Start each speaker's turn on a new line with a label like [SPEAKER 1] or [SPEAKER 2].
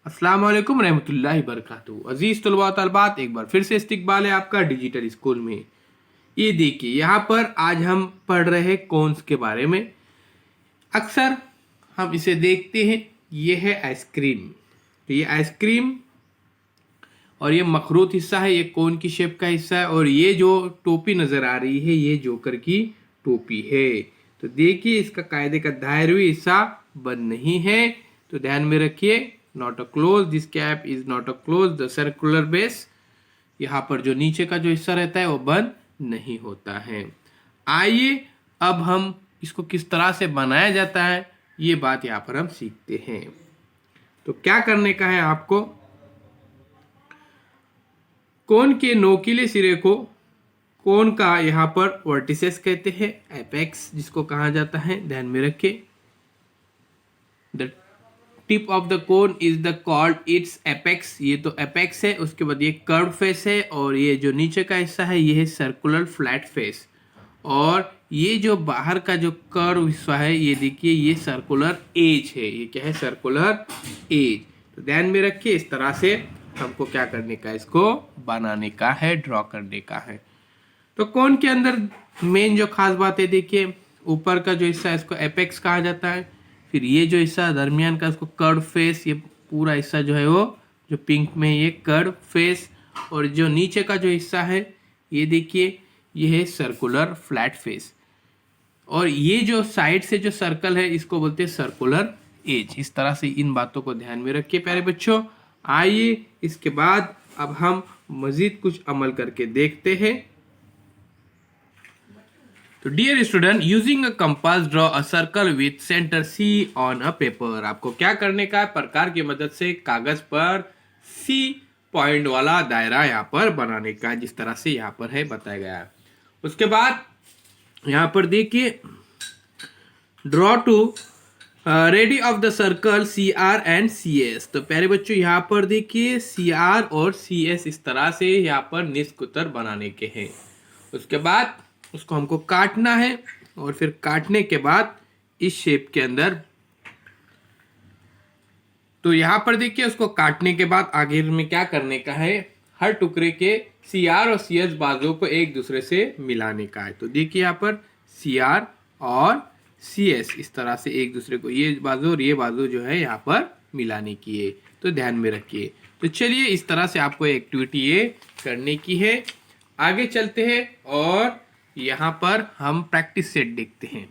[SPEAKER 1] अस्सलाम वालेकुम रहमतुल्लाहि बरकातुहू। अजीज तलबा तलबात, एक बार फिर से इस्तकबाल है आपका डिजिटल स्कूल में। ये देखिए, यहाँ पर आज हम पढ़ रहे हैं कॉन्स के बारे में। अक्सर हम इसे देखते हैं, ये है आइसक्रीम। तो ये आइसक्रीम और ये मखरूत हिस्सा है, ये कोन की शेप का हिस्सा है, और ये जो टोपी नज़र आ रही है ये जोकर की टोपी है। तो देखिए, इसका कायदे का दायरवी हिस्सा बंद नहीं है, तो ध्यान में रखिए। Not a close, this cap is not a close the circular base. यहाँ पर जो नीचे का जो हिस्सा रहता है वो बंद नहीं होता है। आइए अब हम इसको किस तरह से बनाया जाता है ये बात यहाँ पर हम सीखते हैं। तो क्या करने का है आपको, कोन के नोकीले सिरे को कोन का यहाँ पर वर्टिसेस कहते हैं, एपेक्स जिसको कहा जाता है, ध्यान में रखिए। The tip of the cone is the called its apex, ये तो एपेक्स है। उसके बाद ये कर्व फेस है, और ये जो नीचे का हिस्सा है ये है सर्कुलर फ्लैट फेस। और ये जो बाहर का जो कर्व हिस्सा है ये देखिए, ये सर्कुलर एज है। ये क्या है? Circular edge. तो ध्यान में रखिए, इस तरह से हमको क्या करने का, इसको बनाने का है, ड्रॉ करने का है। तो कोन के अंदर मेन जो खास बात है, देखिए ऊपर का जो हिस्सा है इसको एपेक्स कहा जाता है। फिर ये जो हिस्सा दरमियान का इसको कर्व फेस, ये पूरा हिस्सा जो है वो जो पिंक में ये कर्व फेस। और जो नीचे का जो हिस्सा है ये देखिए, ये है सर्कुलर फ्लैट फेस। और ये जो साइड से जो सर्कल है इसको बोलते हैं सर्कुलर एज। इस तरह से इन बातों को ध्यान में रखिए प्यारे बच्चों। आइए इसके बाद अब हम मजीद कुछ अमल करके देखते हैं। तो dear student, using a compass draw a circle with centre C on a paper. आपको क्या करने का है, प्रकार की मदद से कागज पर सी पॉइंट वाला दायरा यहाँ पर बनाने का है, जिस तरह से यहाँ पर है बताया गया है। उसके बाद यहाँ पर देखिए, draw two radii of the circle C R and C S. तो प्यारे बच्चों यहाँ पर देखिए, सी आर और सी एस इस तरह से यहाँ पर निष्कुतर बनाने के हैं। उसके बाद उसको हमको काटना है, और फिर काटने के बाद इस शेप के अंदर, तो यहाँ पर देखिए उसको काटने के बाद आगे में क्या करने का है, हर टुकड़े के सी आर और सी एस बाजुओं को एक दूसरे से मिलाने का है। तो देखिए यहाँ पर सी आर और सी एस इस तरह से एक दूसरे को, ये बाजू और ये बाजू जो है यहाँ पर मिलाने की है। तो ध्यान में रखिए। तो चलिए, इस तरह से आपको एक्टिविटी ये करने की है। आगे चलते हैं और यहाँ पर हम प्रैक्टिस सेट देखते हैं।